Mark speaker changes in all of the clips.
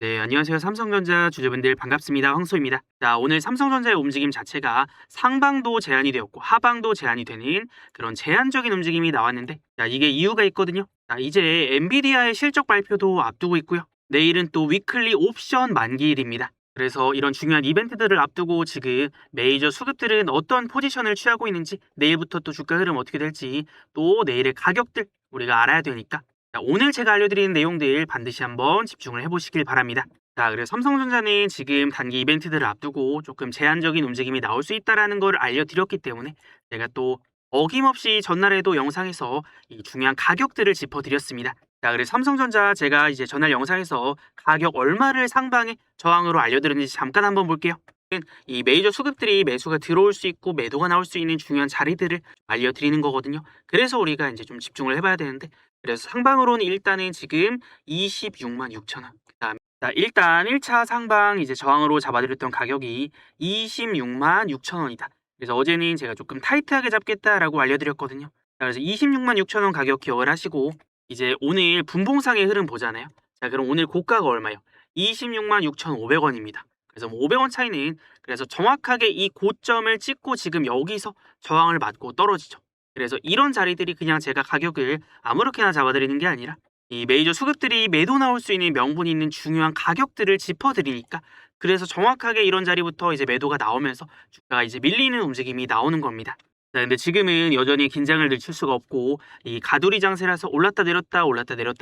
Speaker 1: 네, 안녕하세요. 삼성전자 주주분들 반갑습니다. 황소입니다. 자, 오늘 삼성전자의 움직임 자체가 상방도 제한이 되었고 하방도 제한이 되는 그런 제한적인 움직임이 나왔는데, 자, 이게 이유가 있거든요. 자, 이제 엔비디아의 실적 발표도 앞두고 있고요. 내일은 또 위클리 옵션 만기일입니다. 그래서 이런 중요한 이벤트들을 앞두고 지금 메이저 수급들은 어떤 포지션을 취하고 있는지, 내일부터 또 주가 흐름 어떻게 될지, 또 내일의 가격들 우리가 알아야 되니까, 자, 오늘 제가 알려드리는 내용들 반드시 한번 집중을 해보시길 바랍니다. 자, 그래서 삼성전자는 지금 단기 이벤트들을 앞두고 조금 제한적인 움직임이 나올 수 있다라는 걸 알려드렸기 때문에 제가 또 어김없이 전날에도 영상에서 이 중요한 가격들을 짚어드렸습니다. 자, 그래서 삼성전자 제가 이제 전날 영상에서 가격 얼마를 상방에 저항으로 알려드렸는지 잠깐 한번 볼게요. 이 메이저 수급들이 매수가 들어올 수 있고 매도가 나올 수 있는 중요한 자리들을 알려드리는 거거든요. 그래서 우리가 이제 좀 집중을 해봐야 되는데, 그래서 상방으로는 일단은 지금 26만 6천 원. 그다음에 자, 일단 1차 상방 이제 저항으로 잡아드렸던 가격이 26만 6천 원이다. 그래서 어제는 제가 조금 타이트하게 잡겠다라고 알려드렸거든요. 자, 그래서 26만 6천 원 가격 기억을 하시고, 이제 오늘 분봉상의 흐름 보잖아요. 자, 그럼 오늘 고가가 얼마요? 26만 6,500원입니다. 그래서 뭐 500원 차이는, 그래서 정확하게 이 고점을 찍고 지금 여기서 저항을 맞고 떨어지죠. 그래서 이런 자리들이 그냥 제가 가격을 아무렇게나 잡아드리는 게 아니라 이 메이저 수급들이 매도 나올 수 있는 명분이 있는 중요한 가격들을 짚어드리니까, 그래서 정확하게 이런 자리부터 이제 매도가 나오면서 주가가 이제 밀리는 움직임이 나오는 겁니다. 자, 근데 지금은 여전히 긴장을 늦출 수가 없고 이 가두리 장세라서 올랐다 내렸다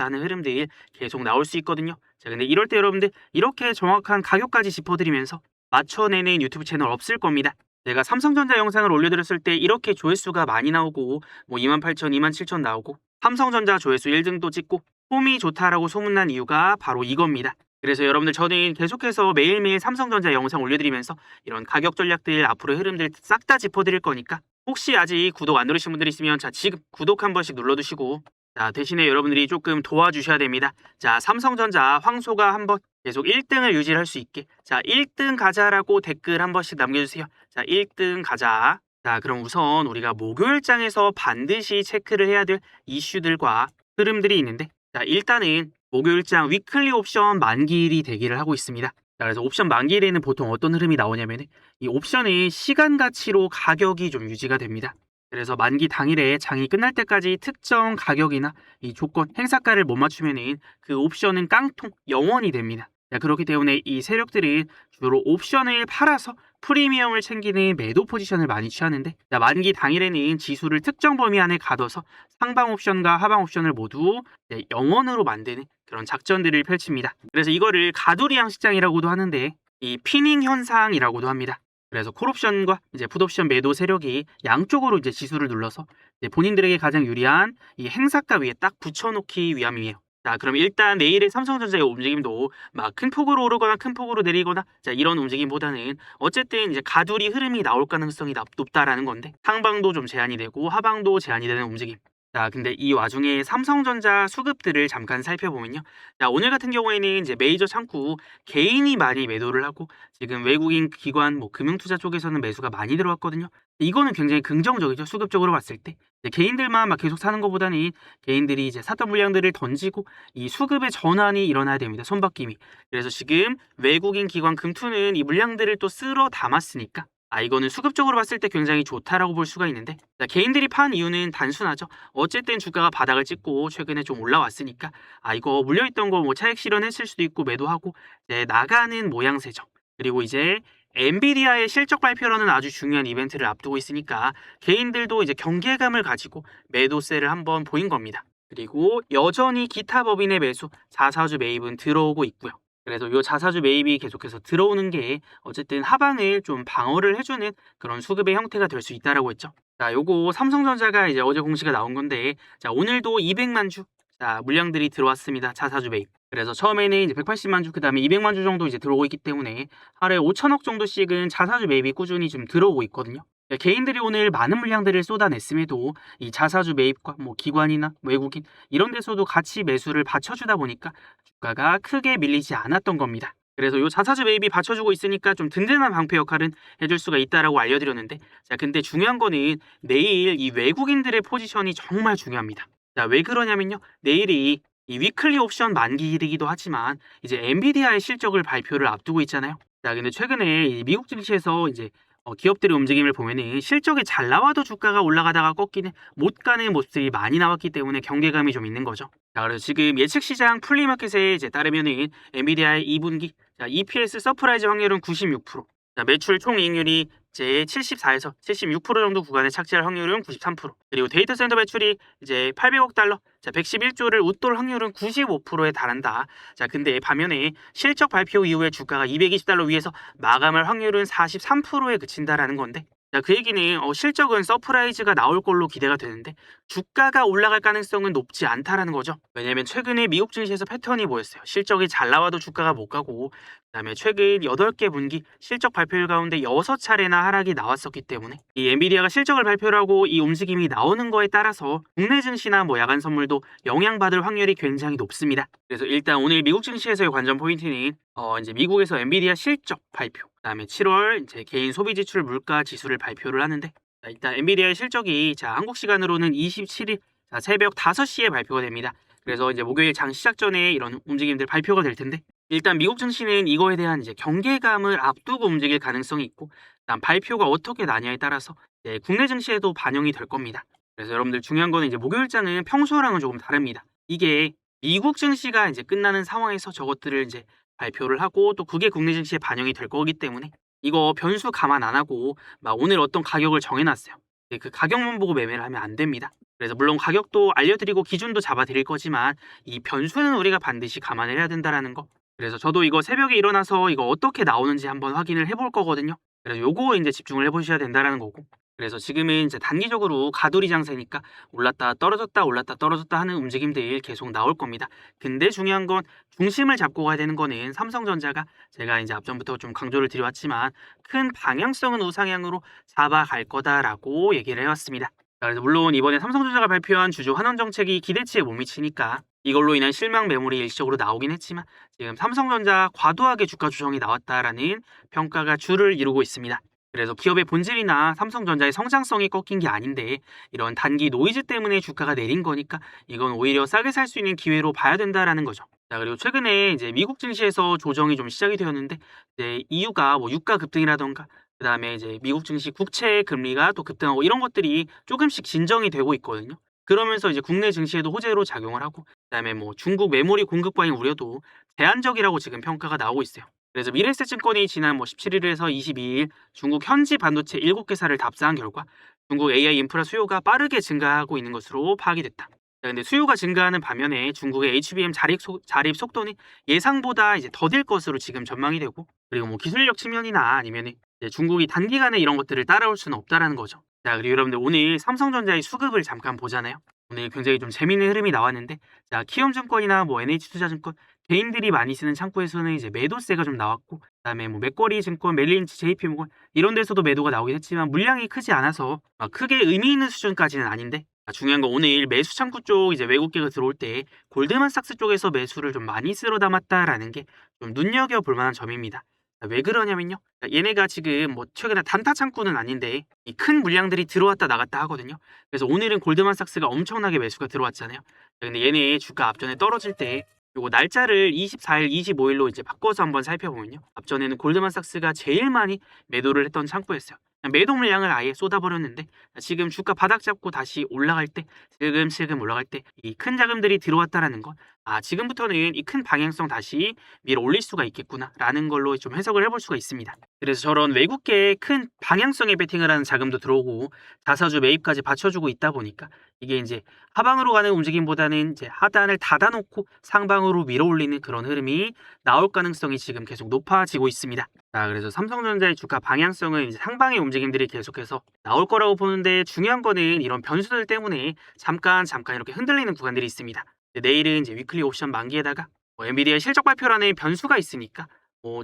Speaker 1: 하는 흐름들이 계속 나올 수 있거든요. 자, 근데 이럴 때 여러분들 이렇게 정확한 가격까지 짚어드리면서 맞춰내는 유튜브 채널 없을 겁니다. 제가 삼성전자 영상을 올려드렸을 때 이렇게 조회수가 많이 나오고 뭐 28,000, 27,000 나오고 삼성전자 조회수 1등도 찍고 폼이 좋다라고 소문난 이유가 바로 이겁니다. 그래서 여러분들, 저는 계속해서 매일매일 삼성전자 영상 올려드리면서 이런 가격 전략들, 앞으로의 흐름들 싹 다 짚어드릴 거니까, 혹시 아직 구독 안 누르신 분들 있으면 자, 지금 구독 한 번씩 눌러두시고, 자, 대신에 여러분들이 조금 도와주셔야 됩니다. 자, 삼성전자 황소가 한번 계속 1등을 유지할 수 있게, 자, 1등 가자라고 댓글 한 번씩 남겨주세요. 자, 1등 가자. 자, 그럼 우선 우리가 목요일장에서 반드시 체크를 해야 될 이슈들과 흐름들이 있는데, 자, 일단은 목요일장 위클리 옵션 만기일이 대기를 하고 있습니다. 자, 그래서 옵션 만기일에는 보통 어떤 흐름이 나오냐면, 이 옵션의 시간 가치로 가격이 좀 유지가 됩니다. 그래서 만기 당일에 장이 끝날 때까지 특정 가격이나 이 조건, 행사가를 못 맞추면은 그 옵션은 깡통, 영원이 됩니다. 자, 그렇기 때문에 이 세력들은 주로 옵션을 팔아서 프리미엄을 챙기는 매도 포지션을 많이 취하는데, 자, 만기 당일에는 지수를 특정 범위 안에 가둬서 상방 옵션과 하방 옵션을 모두 영원으로 만드는 그런 작전들을 펼칩니다. 그래서 이거를 가두리 양식장이라고도 하는데, 이 피닝 현상이라고도 합니다. 그래서 콜옵션과 이제 풋옵션 매도 세력이 양쪽으로 이제 지수를 눌러서 이제 본인들에게 가장 유리한 이 행사가 위에 딱 붙여놓기 위함이에요. 자, 그럼 일단 내일의 삼성전자의 움직임도 막 큰 폭으로 오르거나 큰 폭으로 내리거나, 자, 이런 움직임보다는 어쨌든 이제 가두리 흐름이 나올 가능성이 높다라는 건데, 상방도 좀 제한이 되고 하방도 제한이 되는 움직임. 자, 근데 이 와중에 삼성전자 수급들을 잠깐 살펴보면요. 자, 오늘 같은 경우에는 이제 메이저 창구 개인이 많이 매도를 하고, 지금 외국인 기관, 뭐 금융투자 쪽에서는 매수가 많이 들어왔거든요. 이거는 굉장히 긍정적이죠. 수급적으로 봤을 때. 이제 개인들만 막 계속 사는 것보다는 개인들이 이제 샀던 물량들을 던지고 이 수급의 전환이 일어나야 됩니다. 손바뀜이. 그래서 지금 외국인 기관 금투는 이 물량들을 또 쓸어 담았으니까, 이거는 수급적으로 봤을 때 굉장히 좋다라고 볼 수가 있는데, 자, 개인들이 판 이유는 단순하죠. 어쨌든 주가가 바닥을 찍고 최근에 좀 올라왔으니까, 이거 물려있던 거 뭐 차익 실현했을 수도 있고 매도하고 이제 나가는 모양새죠. 그리고 이제 엔비디아의 실적 발표라는 아주 중요한 이벤트를 앞두고 있으니까 개인들도 이제 경계감을 가지고 매도세를 한번 보인 겁니다. 그리고 여전히 기타 법인의 매수, 자사주 매입은 들어오고 있고요. 그래서 이 자사주 매입이 계속해서 들어오는 게 어쨌든 하방을 좀 방어를 해주는 그런 수급의 형태가 될 수 있다라고 했죠. 자, 요거 삼성전자가 이제 어제 공시가 나온 건데, 자, 오늘도 200만 주, 자, 물량들이 들어왔습니다. 자사주 매입. 그래서 처음에는 이제 180만 주, 그 다음에 200만 주 정도 이제 들어오고 있기 때문에 하루에 5천억 정도씩은 자사주 매입이 꾸준히 좀 들어오고 있거든요. 개인들이 오늘 많은 물량들을 쏟아냈음에도 이 자사주 매입과 뭐 기관이나 외국인 이런 데서도 같이 매수를 받쳐주다 보니까 주가가 크게 밀리지 않았던 겁니다. 그래서 이 자사주 매입이 받쳐주고 있으니까 좀 든든한 방패 역할은 해줄 수가 있다라고 알려드렸는데, 자, 근데 중요한 거는 내일 이 외국인들의 포지션이 정말 중요합니다. 자, 왜 그러냐면요. 내일이 이 위클리 옵션 만기이기도 하지만 이제 엔비디아의 실적을 발표를 앞두고 있잖아요. 자, 근데 최근에 이 미국 증시에서 이제 기업들의 움직임을 보면은 실적이 잘 나와도 주가가 올라가다가 꺾이는 못 가는 모습들이 많이 나왔기 때문에 경계감이 좀 있는 거죠. 자, 그래서 지금 예측 시장 플리마켓에 이제 따르면은 엔비디아의 2분기 EPS 서프라이즈 확률은 96%, 자, 매출 총이익률이 이제 74에서 76% 정도 구간에 착지할 확률은 93%, 그리고 데이터 센터 매출이 이제 800억 달러, 자, 111조를 웃돌 확률은 95%에 달한다. 자, 근데 반면에 실적 발표 이후에 주가가 220달러 위에서 마감할 확률은 43%에 그친다라는 건데, 자, 그 얘기는 실적은 서프라이즈가 나올 걸로 기대가 되는데 주가가 올라갈 가능성은 높지 않다라는 거죠. 왜냐면 최근에 미국 증시에서 패턴이 뭐였어요? 실적이 잘 나와도 주가가 못 가고, 그다음에 최근 8개 분기 실적 발표일 가운데 6차례나 하락이 나왔었기 때문에 이 엔비디아가 실적을 발표를 하고 이 움직임이 나오는 거에 따라서 국내 증시나 뭐 야간 선물도 영향받을 확률이 굉장히 높습니다. 그래서 일단 오늘 미국 증시에서의 관전 포인트는 이제 미국에서 엔비디아 실적 발표, 그다음에 7월 이제 개인 소비 지출 물가 지수를 발표를 하는데, 자, 일단 엔비디아의 실적이 한국 시간으로는 27일 새벽 5시에 발표가 됩니다. 그래서 이제 목요일 장 시작 전에 이런 움직임들 발표가 될 텐데, 일단 미국 증시는 이거에 대한 이제 경계감을 앞두고 움직일 가능성이 있고, 일단 발표가 어떻게 나냐에 따라서 이제 국내 증시에도 반영이 될 겁니다. 그래서 여러분들 중요한 거는 이제 목요일장은 평소랑은 조금 다릅니다. 이게 미국 증시가 이제 끝나는 상황에서 저것들을 이제 발표를 하고 또 그게 국내 증시에 반영이 될 거기 때문에 이거 변수 감안 안 하고 막 오늘 어떤 가격을 정해놨어요. 그 가격만 보고 매매를 하면 안 됩니다. 그래서 물론 가격도 알려드리고 기준도 잡아드릴 거지만 이 변수는 우리가 반드시 감안을 해야 된다라는 거. 그래서 저도 이거 새벽에 일어나서 이거 어떻게 나오는지 한번 확인을 해볼 거거든요. 그래서 요거 이제 집중을 해보셔야 된다라는 거고. 그래서 지금은 이제 단기적으로 가두리 장세니까 올랐다 떨어졌다 하는 움직임들 계속 나올 겁니다. 근데 중요한 건 중심을 잡고 가야 되는 거는 삼성전자가 제가 이제 앞전부터 좀 강조를 드려왔지만 큰 방향성은 우상향으로 잡아갈 거다라고 얘기를 해왔습니다. 자, 그래서 물론 이번에 삼성전자가 발표한 주주 환원 정책이 기대치에 못 미치니까 이걸로 인한 실망 매물이 일시적으로 나오긴 했지만 지금 삼성전자 과도하게 주가 조정이 나왔다라는 평가가 주를 이루고 있습니다. 그래서 기업의 본질이나 삼성전자의 성장성이 꺾인 게 아닌데 이런 단기 노이즈 때문에 주가가 내린 거니까 이건 오히려 싸게 살 수 있는 기회로 봐야 된다라는 거죠. 자, 그리고 최근에 이제 미국 증시에서 조정이 좀 시작이 되었는데 이제 이유가 뭐 유가 급등이라던가 그다음에 이제 미국 증시 국채 금리가 또 급등하고 이런 것들이 조금씩 진정이 되고 있거든요. 그러면서 이제 국내 증시에도 호재로 작용을 하고, 그다음에 뭐 중국 메모리 공급 과잉 우려도 제한적이라고 지금 평가가 나오고 있어요. 그래서 미래에셋증권이 지난 뭐 17일에서 22일 중국 현지 반도체 7개사를 답사한 결과 중국 AI 인프라 수요가 빠르게 증가하고 있는 것으로 파악이 됐다. 자, 근데 수요가 증가하는 반면에 중국의 HBM 자립 속도는 예상보다 이제 더딜 것으로 지금 전망이 되고, 그리고 뭐 기술력 측면이나 아니면 이제 중국이 단기간에 이런 것들을 따라올 수는 없다라는 거죠. 자, 그리고 여러분들 오늘 삼성전자의 수급을 잠깐 보잖아요. 오늘 굉장히 좀 재밌는 흐름이 나왔는데, 자, 키움증권이나 뭐 NH투자증권 개인들이 많이 쓰는 창구에서는 이제 매도세가 좀 나왔고, 그다음에 뭐 맥쿼리 증권, 멜린치, JP모건 이런 데서도 매도가 나오긴 했지만 물량이 크지 않아서 막 크게 의미 있는 수준까지는 아닌데, 중요한 건 오늘 매수 창구 쪽 이제 외국계가 들어올 때 골드만삭스 쪽에서 매수를 좀 많이 쓸어 담았다라는 게 좀 눈여겨 볼 만한 점입니다. 왜 그러냐면요. 얘네가 지금 뭐 최근에 단타 창구는 아닌데 이 큰 물량들이 들어왔다 나갔다 하거든요. 그래서 오늘은 골드만삭스가 엄청나게 매수가 들어왔잖아요. 근데 얘네 주가 앞전에 떨어질 때 요거 날짜를 24일, 25일로 이제 바꿔서 한번 살펴보면요. 앞전에는 골드만삭스가 제일 많이 매도를 했던 창구였어요. 그냥 매도 물량을 아예 쏟아버렸는데 지금 주가 바닥 잡고 다시 올라갈 때 슬금슬금 올라갈 때 이 큰 자금들이 들어왔다라는 건 지금부터는 이 큰 방향성 다시 밀어 올릴 수가 있겠구나라는 걸로 좀 해석을 해볼 수가 있습니다. 그래서 저런 외국계의 큰 방향성의 베팅을 하는 자금도 들어오고 자사주 매입까지 받쳐주고 있다 보니까 이게 이제 하방으로 가는 움직임보다는 이제 하단을 닫아놓고 상방으로 밀어 올리는 그런 흐름이 나올 가능성이 지금 계속 높아지고 있습니다. 자, 그래서 삼성전자의 주가 방향성은 이제 상방의 움직임들이 계속해서 나올 거라고 보는데 중요한 거는 이런 변수들 때문에 잠깐 이렇게 흔들리는 구간들이 있습니다. 내일은 이제 위클리 옵션 만기에다가 엔비디아 실적 발표란에 변수가 있으니까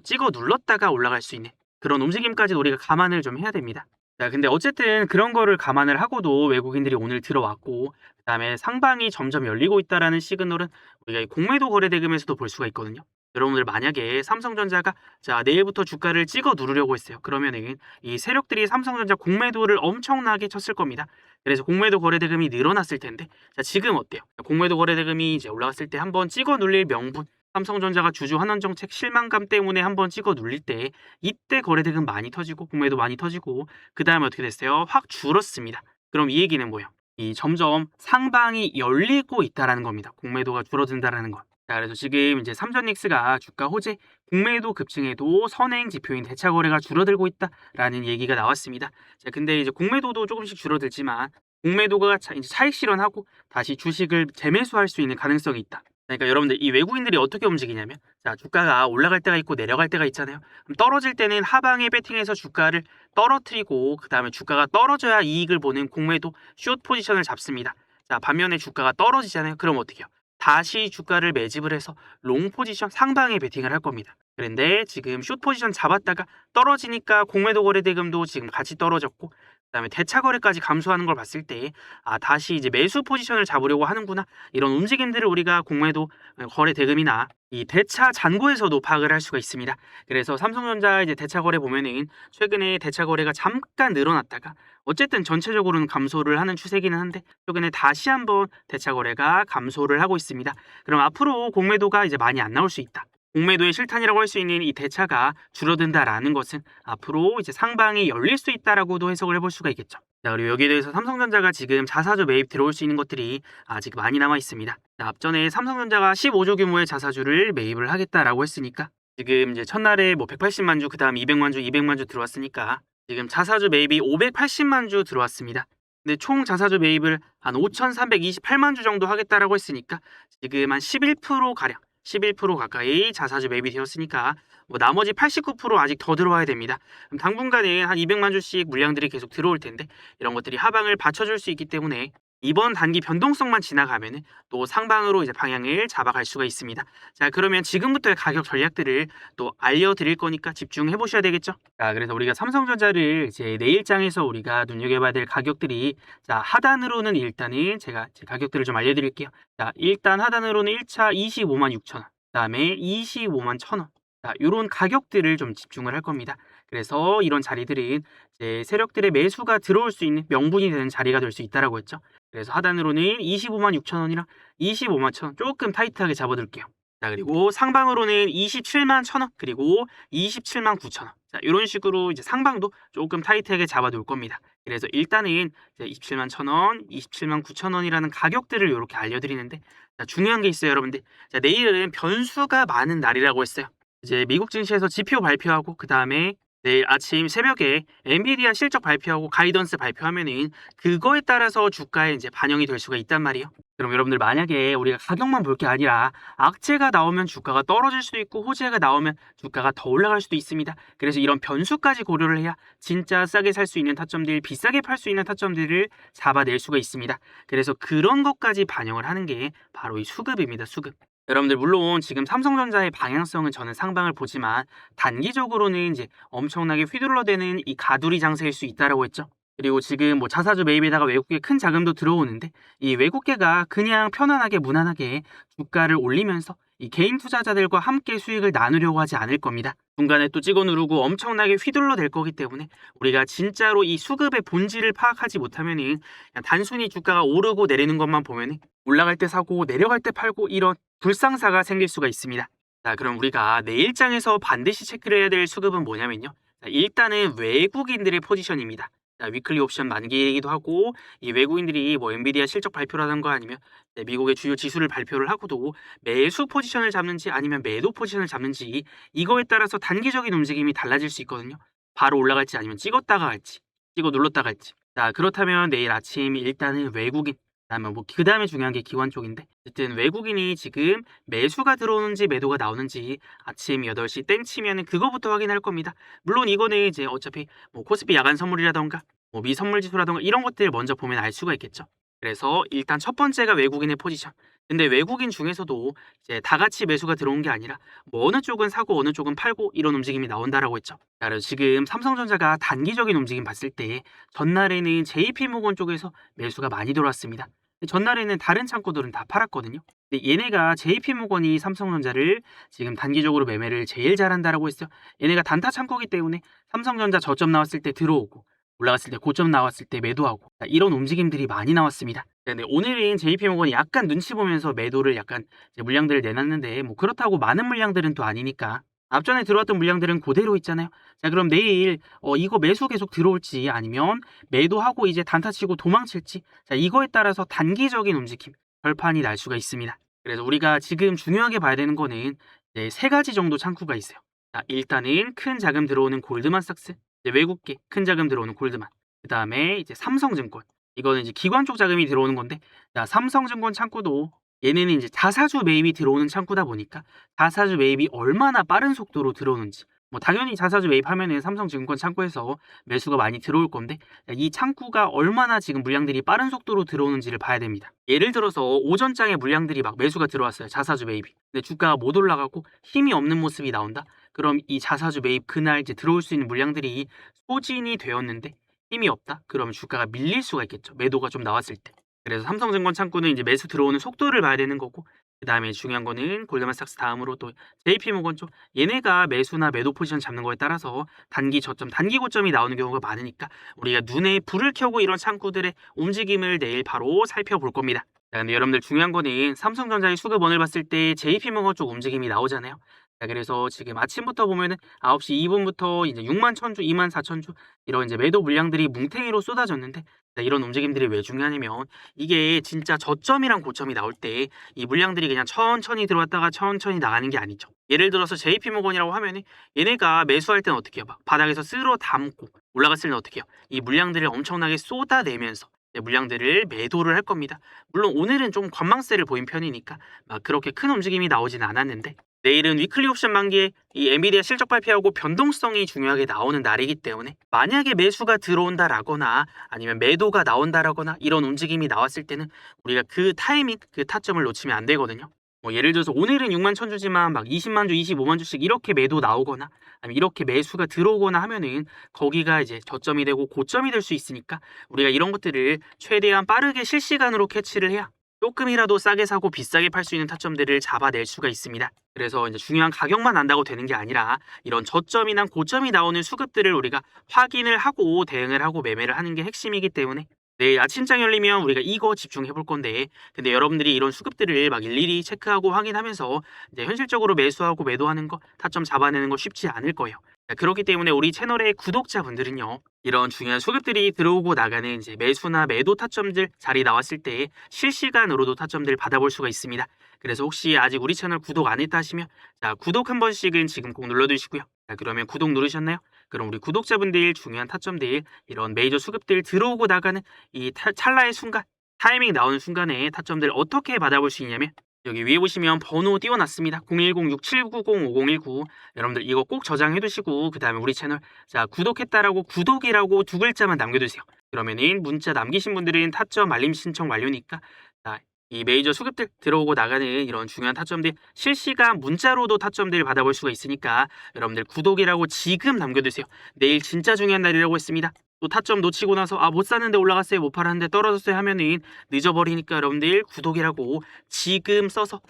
Speaker 1: 찍어 눌렀다가 올라갈 수 있는 그런 움직임까지 우리가 감안을 좀 해야 됩니다. 자, 근데 어쨌든 그런 거를 감안을 하고도 외국인들이 오늘 들어왔고 그다음에 상방이 점점 열리고 있다라는 시그널은 우리가 이 공매도 거래 대금에서도 볼 수가 있거든요. 여러분들 만약에 삼성전자가 자 내일부터 주가를 찍어 누르려고 했어요. 그러면은 이 세력들이 삼성전자 공매도를 엄청나게 쳤을 겁니다. 그래서 공매도 거래대금이 늘어났을 텐데 자 지금 어때요? 공매도 거래대금이 이제 올라갔을 때 한번 찍어 눌릴 명분 삼성전자가 주주 환원 정책 실망감 때문에 한번 찍어 눌릴 때 이때 거래대금 많이 터지고 공매도 많이 터지고 그 다음에 어떻게 됐어요? 확 줄었습니다. 그럼 이 얘기는 뭐예요? 이 점점 상방이 열리고 있다라는 겁니다. 공매도가 줄어든다라는 것. 자, 그래서 지금 이제 삼전닉스가 주가 호재, 공매도 급증에도 선행 지표인 대차 거래가 줄어들고 있다라는 얘기가 나왔습니다. 자, 근데 이제 공매도도 조금씩 줄어들지만 공매도가 이제 차익 실현하고 다시 주식을 재매수할 수 있는 가능성이 있다. 그러니까 여러분들 이 외국인들이 어떻게 움직이냐면 자 주가가 올라갈 때가 있고 내려갈 때가 있잖아요. 그럼 떨어질 때는 하방에 베팅해서 주가를 떨어뜨리고 그 다음에 주가가 떨어져야 이익을 보는 공매도 숏 포지션을 잡습니다. 자 반면에 주가가 떨어지잖아요. 그럼 어떻게 해요? 다시 주가를 매집을 해서 롱 포지션 상방에 베팅을 할 겁니다. 그런데 지금 숏 포지션 잡았다가 떨어지니까 공매도 거래 대금도 지금 같이 떨어졌고 그다음에 대차 거래까지 감소하는 걸 봤을 때 다시 이제 매수 포지션을 잡으려고 하는구나 이런 움직임들을 우리가 공매도 거래 대금이나 이 대차 잔고에서도 파악을 할 수가 있습니다. 그래서 삼성전자 이제 대차 거래 보면은 최근에 대차 거래가 잠깐 늘어났다가 어쨌든 전체적으로는 감소를 하는 추세기는 한데 최근에 다시 한번 대차 거래가 감소를 하고 있습니다. 그럼 앞으로 공매도가 이제 많이 안 나올 수 있다. 공매도의 실탄이라고 할 수 있는 이 대차가 줄어든다라는 것은 앞으로 이제 상방이 열릴 수 있다라고도 해석을 해볼 수가 있겠죠. 자, 그리고 여기에 대해서 삼성전자가 지금 자사주 매입 들어올 수 있는 것들이 아직 많이 남아 있습니다. 자, 앞전에 삼성전자가 15조 규모의 자사주를 매입을 하겠다라고 했으니까 지금 이제 첫날에 뭐 180만 주, 그다음 200만 주, 200만 주 들어왔으니까 지금 자사주 매입이 580만 주 들어왔습니다. 근데 총 자사주 매입을 한 5,328만 주 정도 하겠다라고 했으니까 지금 한 11% 가량 11% 가까이 자사주 매입이 되었으니까 뭐 나머지 89% 아직 더 들어와야 됩니다. 그럼 당분간에 한 200만 주씩 물량들이 계속 들어올 텐데 이런 것들이 하방을 받쳐줄 수 있기 때문에 이번 단기 변동성만 지나가면은 또 상방으로 이제 방향을 잡아갈 수가 있습니다. 자, 그러면 지금부터의 가격 전략들을 또 알려드릴 거니까 집중해 보셔야 되겠죠? 자, 그래서 우리가 삼성전자를 이제 내일장에서 우리가 눈여겨봐야 될 가격들이 자, 하단으로는 일단은 제가 제 가격들을 좀 알려드릴게요. 자, 일단 하단으로는 1차 25만 6천 원, 그다음에 25만 1천 원. 자, 요런 가격들을 좀 집중을 할 겁니다. 그래서 이런 자리들은 이제 세력들의 매수가 들어올 수 있는 명분이 되는 자리가 될 수 있다라고 했죠. 그래서 하단으로는 25만 6천 원이랑 25만 천 원 조금 타이트하게 잡아둘게요. 자, 그리고 상방으로는 27만 천 원, 그리고 27만 9천 원. 자, 이런 식으로 이제 상방도 조금 타이트하게 잡아둘 겁니다. 그래서 일단은 이제 27만 천 원, 27만 9천 원이라는 가격들을 이렇게 알려드리는데 자, 중요한 게 있어요, 여러분들. 자, 내일은 변수가 많은 날이라고 했어요. 이제 미국 증시에서 지표 발표하고 그 다음에 내일 아침 새벽에 엔비디아 실적 발표하고 가이던스 발표하면은 그거에 따라서 주가에 이제 반영이 될 수가 있단 말이에요. 그럼 여러분들 만약에 우리가 가격만 볼 게 아니라 악재가 나오면 주가가 떨어질 수도 있고 호재가 나오면 주가가 더 올라갈 수도 있습니다. 그래서 이런 변수까지 고려를 해야 진짜 싸게 살 수 있는 타점들, 비싸게 팔 수 있는 타점들을 잡아낼 수가 있습니다. 그래서 그런 것까지 반영을 하는 게 바로 이 수급입니다. 수급. 여러분들 물론 지금 삼성전자의 방향성은 저는 상방을 보지만 단기적으로는 이제 엄청나게 휘둘러대는 이 가두리 장세일 수 있다라고 했죠. 그리고 지금 뭐 자사주 매입에다가 외국계 큰 자금도 들어오는데 이 외국계가 그냥 편안하게 무난하게 주가를 올리면서 이 개인 투자자들과 함께 수익을 나누려고 하지 않을 겁니다. 중간에 또 찍어 누르고 엄청나게 휘둘러댈 거기 때문에 우리가 진짜로 이 수급의 본질을 파악하지 못하면은 그냥 단순히 주가가 오르고 내리는 것만 보면은 올라갈 때 사고 내려갈 때 팔고 이런 불상사가 생길 수가 있습니다. 자, 그럼 우리가 내일장에서 반드시 체크를 해야 될 수급은 뭐냐면요. 자, 일단은 외국인들의 포지션입니다. 자, 위클리 옵션 만기이기도 하고 이 외국인들이 뭐 엔비디아 실적 발표라든가 아니면 미국의 주요 지수를 발표를 하고도 매수 포지션을 잡는지 아니면 매도 포지션을 잡는지 이거에 따라서 단기적인 움직임이 달라질 수 있거든요. 바로 올라갈지 아니면 찍었다가 갈지 찍어 눌렀다가 갈지. 자, 그렇다면 내일 아침 일단은 외국인 그다음에 뭐 그다음에 중요한 게 기관 쪽인데 어쨌든 외국인이 지금 매수가 들어오는지 매도가 나오는지 아침 8시 땡 치면은 그거부터 확인할 겁니다. 물론 이거는 이제 어차피 뭐 코스피 야간 선물이라던가 뭐 미 선물 지수라던가 이런 것들 먼저 보면 알 수가 있겠죠. 그래서 일단 첫 번째가 외국인의 포지션. 근데 외국인 중에서도 이제 다 같이 매수가 들어온 게 아니라 뭐 어느 쪽은 사고 어느 쪽은 팔고 이런 움직임이 나온다라고 했죠. 자, 그래서 지금 삼성전자가 단기적인 움직임 봤을 때 전날에는 JP모건 쪽에서 매수가 많이 들어왔습니다. 전날에는 다른 창구들은 다 팔았거든요. 근데 얘네가 JP모건이 삼성전자를 지금 단기적으로 매매를 제일 잘한다라고 했어요. 얘네가 단타 창구기 때문에 삼성전자 저점 나왔을 때 들어오고 올라갔을 때 고점 나왔을 때 매도하고 이런 움직임들이 많이 나왔습니다. 근데 오늘은 JP모건이 약간 눈치 보면서 매도를 약간 이제 물량들을 내놨는데 뭐 그렇다고 많은 물량들은 또 아니니까 앞전에 들어왔던 물량들은 그대로 있잖아요. 자, 그럼 내일 이거 매수 계속 들어올지 아니면 매도하고 이제 단타 치고 도망칠지, 자, 이거에 따라서 단기적인 움직임 결판이 날 수가 있습니다. 그래서 우리가 지금 중요하게 봐야 되는 거는 이제 세 가지 정도 창구가 있어요. 자, 일단은 큰 자금 들어오는 골드만삭스, 이제 외국계 큰 자금 들어오는 골드만, 그 다음에 이제 삼성증권, 이거는 이제 기관 쪽 자금이 들어오는 건데, 자, 삼성증권 창구도 얘네는 이제 자사주 매입이 들어오는 창구다 보니까 자사주 매입이 얼마나 빠른 속도로 들어오는지, 뭐 당연히 자사주 매입하면은 삼성증권 창구에서 매수가 많이 들어올 건데 이 창구가 얼마나 지금 물량들이 빠른 속도로 들어오는지를 봐야 됩니다. 예를 들어서 오전장에 물량들이 막 매수가 들어왔어요. 자사주 매입이. 근데 주가가 못 올라가고 힘이 없는 모습이 나온다. 그럼 이 자사주 매입 그날 이제 들어올 수 있는 물량들이 소진이 되었는데 힘이 없다. 그러면 주가가 밀릴 수가 있겠죠. 매도가 좀 나왔을 때. 그래서 삼성증권 창구는 이제 매수 들어오는 속도를 봐야 되는 거고, 그 다음에 중요한 거는 골드만삭스 다음으로 또 JP모건 쪽, 얘네가 매수나 매도 포지션 잡는 거에 따라서 단기 저점, 단기 고점이 나오는 경우가 많으니까 우리가 눈에 불을 켜고 이런 창구들의 움직임을 내일 바로 살펴볼 겁니다. 자, 근데 여러분들 중요한 거는 삼성전자의 수급원을 봤을 때 JP모건 쪽 움직임이 나오잖아요. 자, 그래서 지금 아침부터 보면은 9시 2분부터 이제 6만 1000주, 2만 4000주 이런 이제 매도 물량들이 뭉탱이로 쏟아졌는데, 자, 이런 움직임들이 왜 중요하냐면 이게 진짜 저점이랑 고점이 나올 때 이 물량들이 그냥 천천히 들어왔다가 천천히 나가는 게 아니죠. 예를 들어서 JP모건이라고 하면은 얘네가 매수할 때는 어떻게 해요? 막 바닥에서 쓸어 담고 올라갔을 때는 어떻게 해요? 이 물량들을 엄청나게 쏟아내면서 물량들을 매도를 할 겁니다. 물론 오늘은 좀 관망세를 보인 편이니까 막 그렇게 큰 움직임이 나오진 않았는데, 내일은 위클리 옵션 만기에 이 엔비디아 실적 발표하고 변동성이 중요하게 나오는 날이기 때문에 만약에 매수가 들어온다라거나 아니면 매도가 나온다라거나 이런 움직임이 나왔을 때는 우리가 그 타이밍, 그 타점을 놓치면 안 되거든요. 뭐 예를 들어서 오늘은 6만 1000주지만 막 20만 주, 25만 주씩 이렇게 매도 나오거나 아니면 이렇게 매수가 들어오거나 하면은 거기가 이제 저점이 되고 고점이 될 수 있으니까 우리가 이런 것들을 최대한 빠르게 실시간으로 캐치를 해야 조금이라도 싸게 사고 비싸게 팔 수 있는 타점들을 잡아낼 수가 있습니다. 그래서 이제 중요한 가격만 안다고 되는 게 아니라 이런 저점이나 고점이 나오는 수급들을 우리가 확인을 하고 대응을 하고 매매를 하는 게 핵심이기 때문에 내일 아침장 열리면 우리가 이거 집중해 볼 건데, 근데 여러분들이 이런 수급들을 막 일일이 체크하고 확인하면서 이제 현실적으로 매수하고 매도하는 거, 타점 잡아내는 거 쉽지 않을 거예요. 그렇기 때문에 우리 채널의 구독자분들은요, 이런 중요한 수급들이 들어오고 나가는 이제 매수나 매도 타점들 자리 나왔을 때 실시간으로도 타점들 받아볼 수가 있습니다. 그래서 혹시 아직 우리 채널 구독 안 했다 하시면 자, 구독 한 번씩은 지금 꼭 눌러두시고요. 자, 그러면 구독 누르셨나요? 그럼 우리 구독자분들 중요한 타점들, 이런 메이저 수급들 들어오고 나가는 이 찰나의 순간, 타이밍 나오는 순간에 타점들 어떻게 받아볼 수 있냐면 여기 위에 보시면 번호 띄워놨습니다. 010-6790-5019. 여러분들 이거 꼭 저장해 두시고 그 다음에 우리 채널 자 구독했다라고 구독이라고 두 글자만 남겨두세요. 그러면은 문자 남기신 분들은 타점 알림 신청 완료니까 자, 이 메이저 수급들 들어오고 나가는 이런 중요한 타점들 실시간 문자로도 타점들 받아볼 수가 있으니까 여러분들 구독이라고 지금 남겨두세요. 내일 진짜 중요한 날이라고 했습니다. 또 타점 놓치고 나서 못 샀는데 올라갔어요, 못 팔았는데 떨어졌어요 하면은 늦어버리니까 여러분들 구독이라고 지금 써서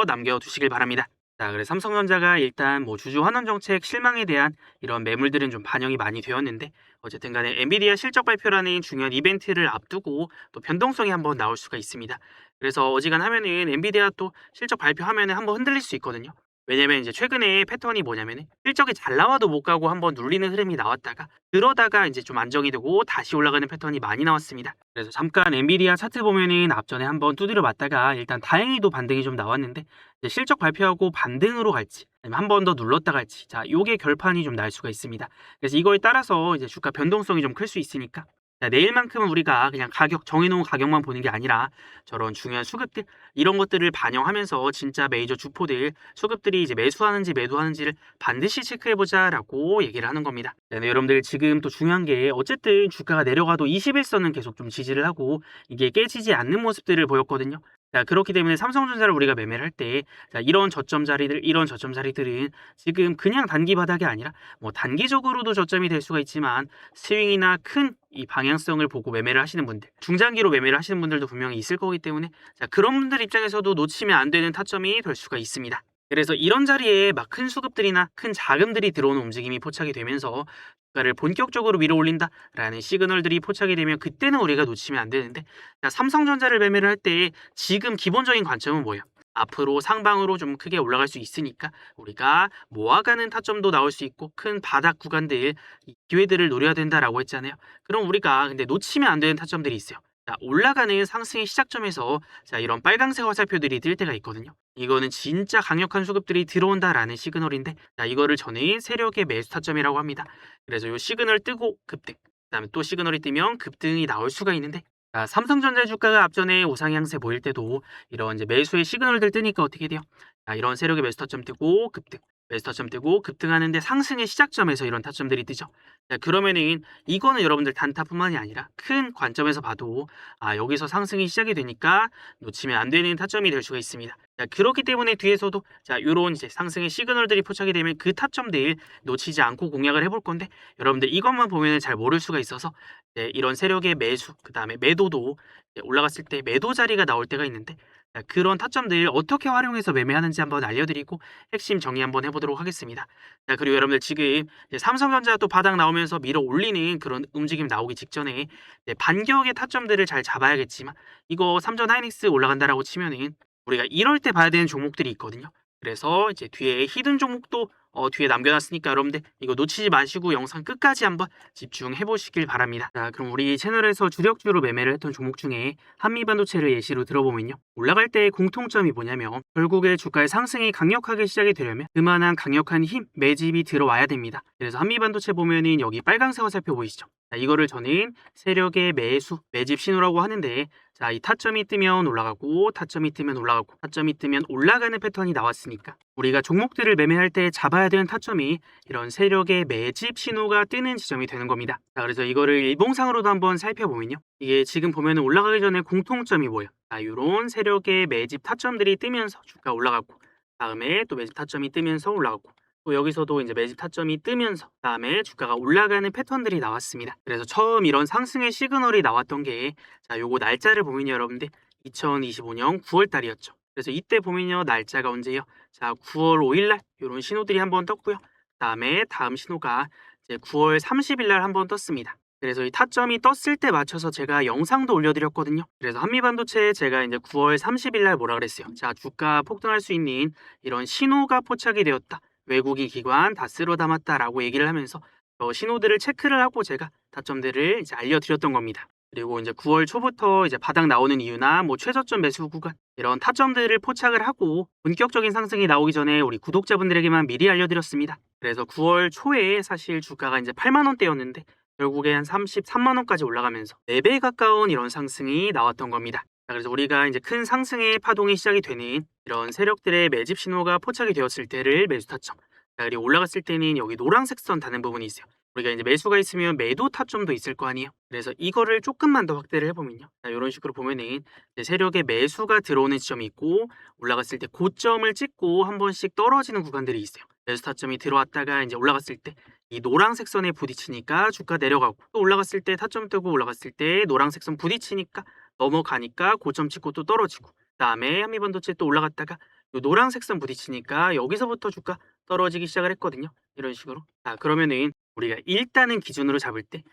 Speaker 1: 남겨두시길 바랍니다. 자, 그래서 삼성전자가 일단 뭐 주주 환원 정책 실망에 대한 이런 매물들은 좀 반영이 많이 되었는데, 어쨌든 간에 엔비디아 실적 발표라는 중요한 이벤트를 앞두고 또 변동성이 한번 나올 수가 있습니다. 그래서 어지간하면은 엔비디아 또 실적 발표하면은 한번 흔들릴 수 있거든요. 왜냐면 이제 최근에 패턴이 뭐냐면은 실적이 잘 나와도 못 가고 한번 눌리는 흐름이 나왔다가 그러다가 이제 좀 안정이 되고 다시 올라가는 패턴이 많이 나왔습니다. 그래서 잠깐 엔비디아 차트 보면은 앞전에 한번 두드려 맞다가 일단 다행히도 반등이 좀 나왔는데 이제 실적 발표하고 반등으로 갈지 아니면 한 번 더 눌렀다 갈지, 자, 요게 결판이 좀 날 수가 있습니다. 그래서 이거에 따라서 이제 주가 변동성이 좀 클 수 있으니까 자, 내일만큼은 우리가 그냥 가격 정해놓은 가격만 보는 게 아니라 저런 중요한 수급들 이런 것들을 반영하면서 진짜 메이저 주포들 수급들이 이제 매수하는지 매도하는지를 반드시 체크해보자라고 얘기를 하는 겁니다. 네, 여러분들 지금 또 중요한 게 어쨌든 주가가 내려가도 21선은 계속 좀 지지를 하고 이게 깨지지 않는 모습들을 보였거든요. 자, 그렇기 때문에 삼성전자를 우리가 매매를 할 때, 자, 이런 저점 자리들, 이런 저점 자리들은 지금 그냥 단기 바닥이 아니라 뭐 단기적으로도 저점이 될 수가 있지만 스윙이나 큰 이 방향성을 보고 매매를 하시는 분들, 중장기로 매매를 하시는 분들도 분명히 있을 거기 때문에 자, 그런 분들 입장에서도 놓치면 안 되는 타점이 될 수가 있습니다. 그래서 이런 자리에 막 큰 수급들이나 큰 자금들이 들어오는 움직임이 포착이 되면서 주가를 본격적으로 밀어 올린다라는 시그널들이 포착이 되면 그때는 우리가 놓치면 안 되는데, 자, 삼성전자를 매매를 할 때 지금 기본적인 관점은 뭐예요? 앞으로 상방으로 좀 크게 올라갈 수 있으니까 우리가 모아가는 타점도 나올 수 있고 큰 바닥 구간들 이 기회들을 노려야 된다라고 했잖아요. 그럼 우리가 근데 놓치면 안 되는 타점들이 있어요. 자, 올라가는 상승의 시작점에서 자, 이런 빨강색 화살표들이 뜰 때가 있거든요. 이거는 진짜 강력한 수급들이 들어온다라는 시그널인데, 자, 이거를 저는 세력의 매수 타점이라고 합니다. 그래서 이 시그널 뜨고 급등, 그다음에 또 시그널이 뜨면 급등이 나올 수가 있는데, 자, 삼성전자 주가가 앞전에 우상향세 보일 때도 이런 이제 매수의 시그널들 뜨니까 어떻게 돼요? 자, 이런 세력의 매수 타점 뜨고 급등, 매수 타점 뜨고 급등하는데 상승의 시작점에서 이런 타점들이 뜨죠. 자, 그러면은 이거는 여러분들 단타뿐만이 아니라 큰 관점에서 봐도 여기서 상승이 시작이 되니까 놓치면 안 되는 타점이 될 수가 있습니다. 자, 그렇기 때문에 뒤에서도 자, 요런 이제 상승의 시그널들이 포착이 되면 그 타점들 놓치지 않고 공략을 해볼 건데, 여러분들 이것만 보면 잘 모를 수가 있어서 이런 세력의 매수, 그 다음에 매도도 올라갔을 때 매도 자리가 나올 때가 있는데, 자, 그런 타점들 어떻게 활용해서 매매하는지 한번 알려드리고 핵심 정리 한번 해보도록 하겠습니다. 자, 그리고 여러분들 지금 이제 삼성전자 또 바닥 나오면서 밀어 올리는 그런 움직임 나오기 직전에 반격의 타점들을 잘 잡아야겠지만, 이거 삼전 하이닉스 올라간다라고 치면은 우리가 이럴 때 봐야 되는 종목들이 있거든요. 그래서 이제 뒤에 히든 종목도 뒤에 남겨놨으니까 여러분들 이거 놓치지 마시고 영상 끝까지 한번 집중해 보시길 바랍니다. 자, 그럼 우리 채널에서 주력주로 매매를 했던 종목 중에 한미반도체를 예시로 들어보면요, 올라갈 때의 공통점이 뭐냐면 결국에 주가의 상승이 강력하게 시작이 되려면 그만한 강력한 힘, 매집이 들어와야 됩니다. 그래서 한미반도체 보면은 여기 빨간색 화살표 보이시죠? 자, 이거를 저는 세력의 매수, 매집 신호라고 하는데, 자, 이 타점이 뜨면 올라가고 타점이 뜨면 올라가고 타점이 뜨면 올라가는 패턴이 나왔으니까 우리가 종목들을 매매할 때 잡아야 되는 타점이 이런 세력의 매집 신호가 뜨는 지점이 되는 겁니다. 자, 그래서 이거를 일봉상으로도 한번 살펴보면요, 이게 지금 보면 올라가기 전에 공통점이 뭐예요? 자, 이런 세력의 매집 타점들이 뜨면서 주가 올라가고, 다음에 또 매집 타점이 뜨면서 올라가고, 또 여기서도 이제 매집 타점이 뜨면서 다음에 주가가 올라가는 패턴들이 나왔습니다. 그래서 처음 이런 상승의 시그널이 나왔던 게, 자, 요거 날짜를 보면요, 여러분들 2025년 9월 달이었죠. 그래서 이때 보면요, 날짜가 언제요? 자, 9월 5일 날 이런 신호들이 한번 떴고요. 그다음에 다음 신호가 이제 9월 30일 날 한번 떴습니다. 그래서 이 타점이 떴을 때 맞춰서 제가 영상도 올려드렸거든요. 그래서 한미반도체 제가 이제 9월 30일 날 뭐라 그랬어요? 자, 주가 폭등할 수 있는 이런 신호가 포착이 되었다. 외국인 기관 다 쓸어 담았다라고 얘기를 하면서 신호들을 체크를 하고 제가 타점들을 이제 알려드렸던 겁니다. 그리고 이제 9월 초부터 이제 바닥 나오는 이유나 뭐 최저점 매수 구간 이런 타점들을 포착을 하고 본격적인 상승이 나오기 전에 우리 구독자분들에게만 미리 알려드렸습니다. 그래서 9월 초에 사실 주가가 이제 8만 원대였는데 결국에 한 33만 원까지 올라가면서 4배 가까운 이런 상승이 나왔던 겁니다. 자, 그래서 우리가 이제 큰 상승의 파동이 시작이 되는 이런 세력들의 매집 신호가 포착이 되었을 때를 매수 타점. 자, 그리고 올라갔을 때는 여기 노란색 선 다는 부분이 있어요. 우리가 이제 매수가 있으면 매도 타점도 있을 거 아니에요. 그래서 이거를 조금만 더 확대를 해보면요, 자, 이런 식으로 보면은 이제 세력의 매수가 들어오는 지점이 있고 올라갔을 때 고점을 찍고 한 번씩 떨어지는 구간들이 있어요. 매수 타점이 들어왔다가 이제 올라갔을 때 이 노란색 선에 부딪히니까 주가 내려가고, 또 올라갔을 때 타점 뜨고 올라갔을 때 노란색 선 부딪히니까 넘어가니까 고점 찍고 또 떨어지고, 그다음에 한미반도체 또 올라갔다가 요 노란색 선 부딪히니까 여기서부터 주가 떨어지기 시작을 했거든요. 이런 식으로. 자, 그러면은 우리가 일단은 기준으로 잡을 때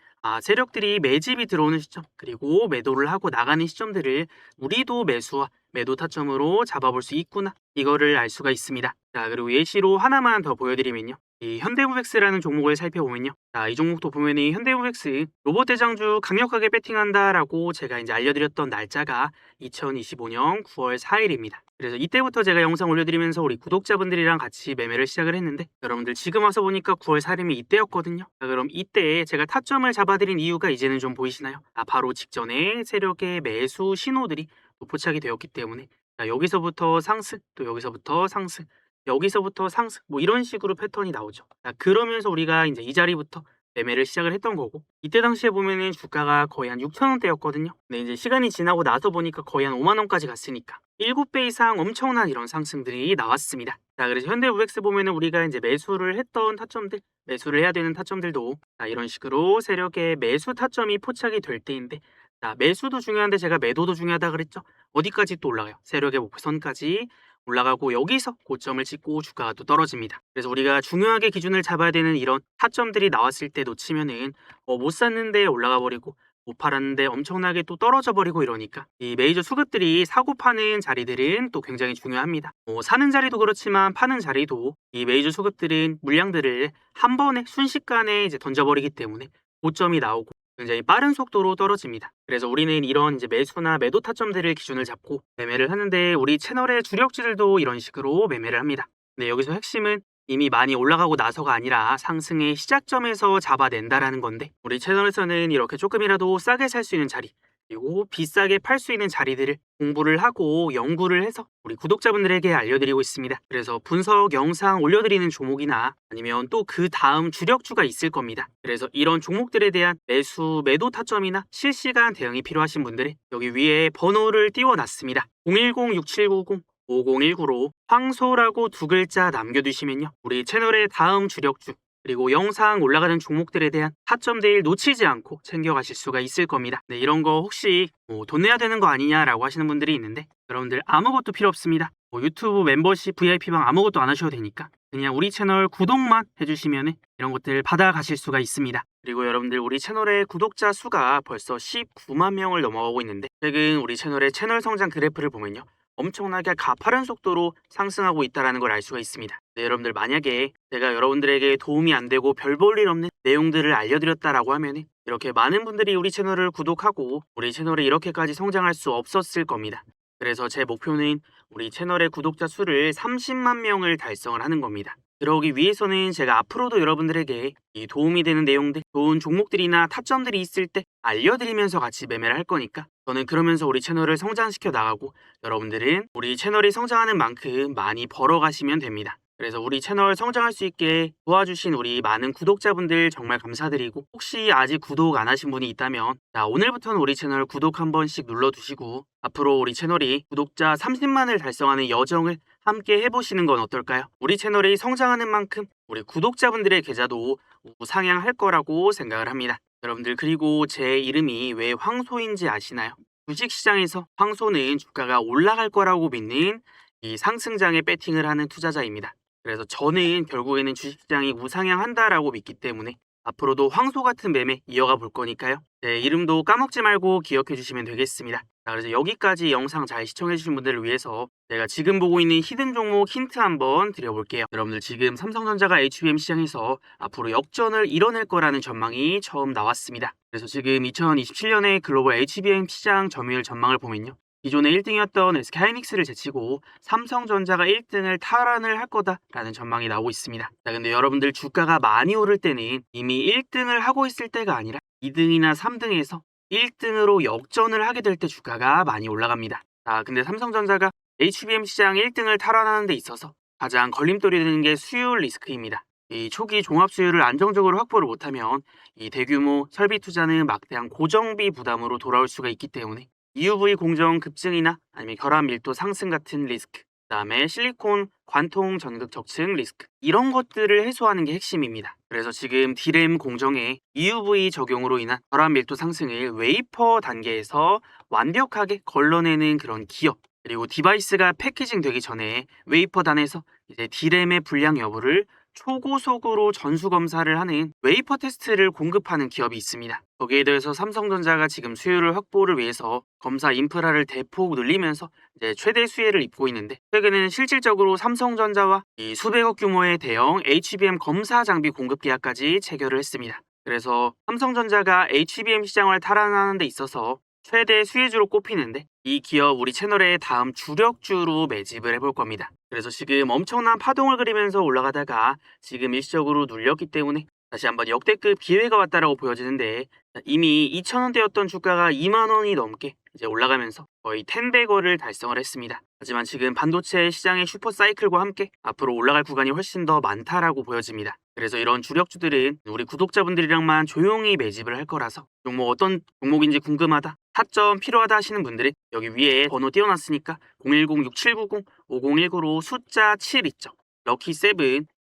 Speaker 1: 세력들이 매집이 들어오는 시점 그리고 매도를 하고 나가는 시점들을 우리도 매수와 매도 타점으로 잡아볼 수 있구나, 이거를 알 수가 있습니다. 자, 그리고 예시로 하나만 더 보여드리면요, 이 현대무백스라는 종목을 살펴보면요, 자, 이 종목도 보면은 현대무백스 로봇 대장주 강력하게 배팅한다라고 제가 이제 알려드렸던 날짜가 2025년 9월 4일입니다. 그래서 이때부터 제가 영상 올려드리면서 우리 구독자분들이랑 같이 매매를 시작을 했는데, 여러분들 지금 와서 보니까 9월 4일이면 이때였거든요. 자, 그럼 이때 제가 타점을 잡아드린 이유가 이제는 좀 보이시나요? 바로 직전에 세력의 매수 신호들이 또 포착이 되었기 때문에, 자, 여기서부터 상승, 또 여기서부터 상승, 여기서부터 상승, 뭐 이런 식으로 패턴이 나오죠. 자, 그러면서 우리가 이제 이 자리부터 매매를 시작을 했던 거고, 이때 당시에 보면은 주가가 거의 한 6천 원대였거든요. 근데 이제 시간이 지나고 나서 보니까 거의 한 5만 원까지 갔으니까 7배 이상 엄청난 이런 상승들이 나왔습니다. 자, 그래서 현대무엑스 보면은 우리가 이제 매수를 했던 타점들, 매수를 해야 되는 타점들도 자, 이런 식으로 세력의 매수 타점이 포착이 될 때인데, 자, 매수도 중요한데 제가 매도도 중요하다 그랬죠. 어디까지 또 올라가요? 세력의 목표선까지 올라가고 여기서 고점을 찍고 주가가 또 떨어집니다. 그래서 우리가 중요하게 기준을 잡아야 되는 이런 타점들이 나왔을 때 놓치면은 못 샀는데 올라가 버리고 못 팔았는데 엄청나게 또 떨어져 버리고 이러니까 이 메이저 수급들이 사고 파는 자리들은 또 굉장히 중요합니다. 사는 자리도 그렇지만 파는 자리도 이 메이저 수급들은 물량들을 한 번에 순식간에 이제 던져버리기 때문에 고점이 나오고 굉장히 빠른 속도로 떨어집니다. 그래서 우리는 이런 이제 매수나 매도 타점들을 기준을 잡고 매매를 하는데 우리 채널의 주력주들도 이런 식으로 매매를 합니다. 근데 여기서 핵심은 이미 많이 올라가고 나서가 아니라 상승의 시작점에서 잡아낸다라는 건데 우리 채널에서는 이렇게 조금이라도 싸게 살 수 있는 자리 그리고 비싸게 팔 수 있는 자리들을 공부를 하고 연구를 해서 우리 구독자분들에게 알려드리고 있습니다. 그래서 분석 영상 올려드리는 종목이나 아니면 또 그 다음 주력주가 있을 겁니다. 그래서 이런 종목들에 대한 매수, 매도 타점이나 실시간 대응이 필요하신 분들은 여기 위에 번호를 띄워놨습니다. 010-6790 5019로 황소라고 두 글자 남겨두시면요. 우리 채널의 다음 주력주 그리고 영상 올라가는 종목들에 대한 타점들 놓치지 않고 챙겨가실 수가 있을 겁니다. 네, 이런 거 혹시 돈 내야 되는 거 아니냐라고 하시는 분들이 있는데 여러분들 아무것도 필요 없습니다. 유튜브 멤버십 VIP방 아무것도 안 하셔도 되니까 그냥 우리 채널 구독만 해주시면 이런 것들 받아가실 수가 있습니다. 그리고 여러분들 우리 채널의 구독자 수가 벌써 19만 명을 넘어가고 있는데 최근 우리 채널의 채널 성장 그래프를 보면요. 엄청나게 가파른 속도로 상승하고 있다는 걸 알 수가 있습니다. 네, 여러분들 만약에 제가 여러분들에게 도움이 안 되고 별 볼 일 없는 내용들을 알려드렸다라고 하면 이렇게 많은 분들이 우리 채널을 구독하고 우리 채널이 이렇게까지 성장할 수 없었을 겁니다. 그래서 제 목표는 우리 채널의 구독자 수를 30만 명을 달성을 하는 겁니다. 그러기 위해서는 제가 앞으로도 여러분들에게 이 도움이 되는 내용들, 좋은 종목들이나 타점들이 있을 때 알려드리면서 같이 매매를 할 거니까 저는 그러면서 우리 채널을 성장시켜 나가고 여러분들은 우리 채널이 성장하는 만큼 많이 벌어가시면 됩니다. 그래서 우리 채널 성장할 수 있게 도와주신 우리 많은 구독자분들 정말 감사드리고 혹시 아직 구독 안 하신 분이 있다면 자, 오늘부터는 우리 채널 구독 한 번씩 눌러두시고 앞으로 우리 채널이 구독자 30만을 달성하는 여정을 함께 해보시는 건 어떨까요? 우리 채널이 성장하는 만큼 우리 구독자분들의 계좌도 우상향할 거라고 생각을 합니다. 여러분들 그리고 제 이름이 왜 황소인지 아시나요? 주식시장에서 황소는 주가가 올라갈 거라고 믿는 이 상승장에 배팅을 하는 투자자입니다. 그래서 저는 결국에는 주식시장이 우상향한다라고 믿기 때문에 앞으로도 황소 같은 매매 이어가 볼 거니까요. 제 이름도 까먹지 말고 기억해 주시면 되겠습니다. 자, 그래서 여기까지 영상 잘 시청해 주신 분들을 위해서 제가 지금 보고 있는 히든 종목 힌트 한번 드려볼게요. 여러분들 지금 삼성전자가 HBM 시장에서 앞으로 역전을 이뤄낼 거라는 전망이 처음 나왔습니다. 그래서 지금 2027년에 글로벌 HBM 시장 점유율 전망을 보면요. 기존에 1등이었던 SK하이닉스를 제치고 삼성전자가 1등을 탈환을 할 거다라는 전망이 나오고 있습니다. 자, 근데 여러분들 주가가 많이 오를 때는 이미 1등을 하고 있을 때가 아니라 2등이나 3등에서 1등으로 역전을 하게 될 때 주가가 많이 올라갑니다. 자, 근데 삼성전자가 HBM 시장 1등을 탈환하는 데 있어서 가장 걸림돌이 되는 게 수율 리스크입니다. 이 초기 종합 수율을 안정적으로 확보를 못하면 이 대규모 설비 투자는 막대한 고정비 부담으로 돌아올 수가 있기 때문에 EUV 공정 급증이나 아니면 결합 밀도 상승 같은 리스크, 그다음에 실리콘 관통 전극 적층 리스크 이런 것들을 해소하는 게 핵심입니다. 그래서 지금 D램 공정에 EUV 적용으로 인한 결합 밀도 상승을 웨이퍼 단계에서 완벽하게 걸러내는 그런 기업 그리고 디바이스가 패키징 되기 전에 웨이퍼단에서 이제 D램의 불량 여부를 초고속으로 전수 검사를 하는 웨이퍼 테스트를 공급하는 기업이 있습니다. 거기에 대해서 삼성전자가 지금 수요를 확보를 위해서 검사 인프라를 대폭 늘리면서 이제 최대 수혜를 입고 있는데 최근에는 실질적으로 삼성전자와 이 수백억 규모의 대형 HBM 검사 장비 공급 계약까지 체결을 했습니다. 그래서 삼성전자가 HBM 시장을 탈환하는 데 있어서 최대 수혜주로 꼽히는데 이 기업 우리 채널의 다음 주력주로 매집을 해볼 겁니다. 그래서 지금 엄청난 파동을 그리면서 올라가다가 지금 일시적으로 눌렸기 때문에 다시 한번 역대급 기회가 왔다라고 보여지는데 이미 2,000원대였던 주가가 2만 원이 넘게 이제 올라가면서 거의 10배거를 달성을 했습니다. 하지만 지금 반도체 시장의 슈퍼 사이클과 함께 앞으로 올라갈 구간이 훨씬 더 많다라고 보여집니다. 그래서 이런 주력주들은 우리 구독자분들이랑만 조용히 매집을 할 거라서 종목 어떤 종목인지 궁금하다 타점 필요하다 하시는 분들은 여기 위에 번호 띄워놨으니까 010-6790-5019로 숫자 7 있죠. 럭키 7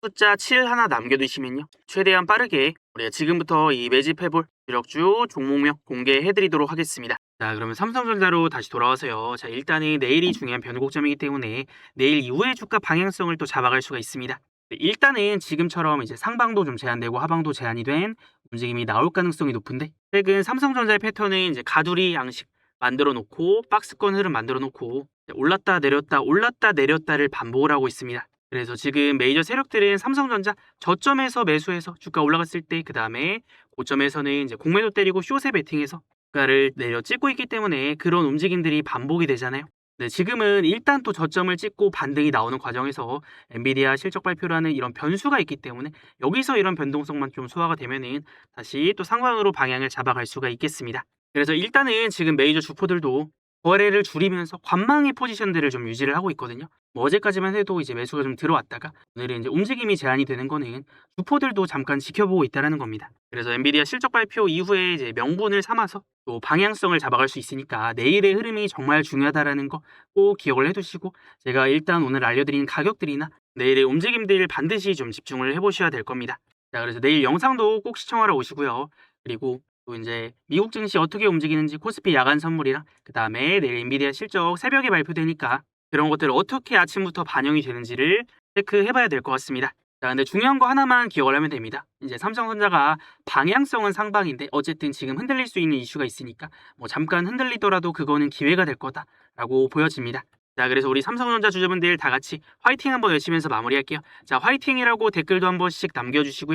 Speaker 1: 숫자 7 하나 남겨두시면요. 최대한 빠르게 우리가 지금부터 이 매집해볼 주력주 종목명 공개해드리도록 하겠습니다. 자, 그러면 삼성전자로 다시 돌아와서요. 자, 일단은 내일이 중요한 변곡점이기 때문에 내일 이후의 주가 방향성을 또 잡아갈 수가 있습니다. 일단은 지금처럼 이제 상방도 좀 제한되고 하방도 제한이 된 움직임이 나올 가능성이 높은데, 최근 삼성전자의 패턴은 이제 가두리 양식 만들어 놓고 박스권 흐름 만들어 놓고 올랐다 내렸다를 반복을 하고 있습니다. 그래서 지금 메이저 세력들은 삼성전자 저점에서 매수해서 주가 올라갔을 때, 그 다음에 고점에서는 이제 공매도 때리고 숏에 베팅해서 주가를 내려 찍고 있기 때문에 그런 움직임들이 반복이 되잖아요. 네, 지금은 일단 또 저점을 찍고 반등이 나오는 과정에서 엔비디아 실적 발표라는 이런 변수가 있기 때문에 여기서 이런 변동성만 좀 소화가 되면은 다시 또 상방으로 방향을 잡아갈 수가 있겠습니다. 그래서 일단은 지금 메이저 주포들도 거래를 줄이면서 관망의 포지션들을 좀 유지를 하고 있거든요. 뭐 어제까지만 해도 이제 매수가 좀 들어왔다가 오늘은 이제 움직임이 제한이 되는 거는 주포들도 잠깐 지켜보고 있다라는 겁니다. 그래서 엔비디아 실적 발표 이후에 이제 명분을 삼아서 또 방향성을 잡아갈 수 있으니까 내일의 흐름이 정말 중요하다라는 거 꼭 기억을 해두시고, 제가 일단 오늘 알려드린 가격들이나 내일의 움직임들 반드시 좀 집중을 해보셔야 될 겁니다. 자, 그래서 내일 영상도 꼭 시청하러 오시고요. 그리고 또 이제 미국 증시 어떻게 움직이는지 코스피 야간 선물이랑 그 다음에 내일 엔비디아 실적 새벽에 발표되니까 그런 것들 어떻게 아침부터 반영이 되는지를 체크해봐야 될 것 같습니다. 자, 근데 중요한 거 하나만 기억을 하면 됩니다. 이제 삼성전자가 방향성은 상방인데 어쨌든 지금 흔들릴 수 있는 이슈가 있으니까 뭐 잠깐 흔들리더라도 그거는 기회가 될 거다라고 보여집니다. 자, 그래서 우리 삼성전자 주주분들 다 같이 화이팅 한번 외치면서 마무리할게요. 자, 화이팅이라고 댓글도 한 번씩 남겨주시고요.